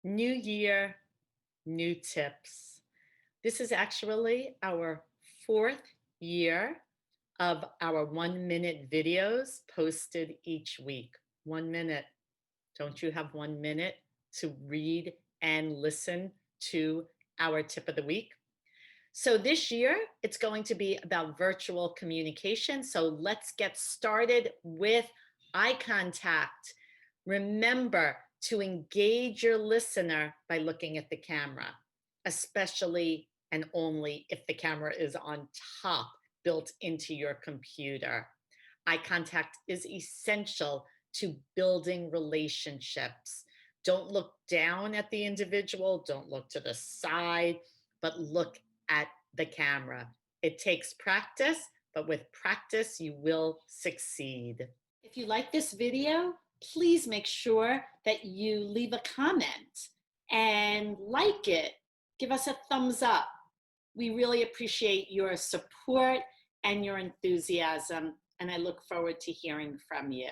New year, new tips. This is actually our fourth year of our 1 minute videos posted each week. 1 minute. Don't you have 1 minute to read and listen to our tip of the week? So this year, it's going to be about virtual communication. So let's get started with eye contact. Remember to engage your listener by looking at the camera, especially and only if the camera is on top, built into your computer. Eye contact is essential to building relationships. Don't look down at the individual, don't look to the side, but look at the camera. It takes practice, but with practice, you will succeed. If you like this video, please make sure that you leave a comment and like it. Give us a thumbs up. We really appreciate your support and your enthusiasm, and I look forward to hearing from you.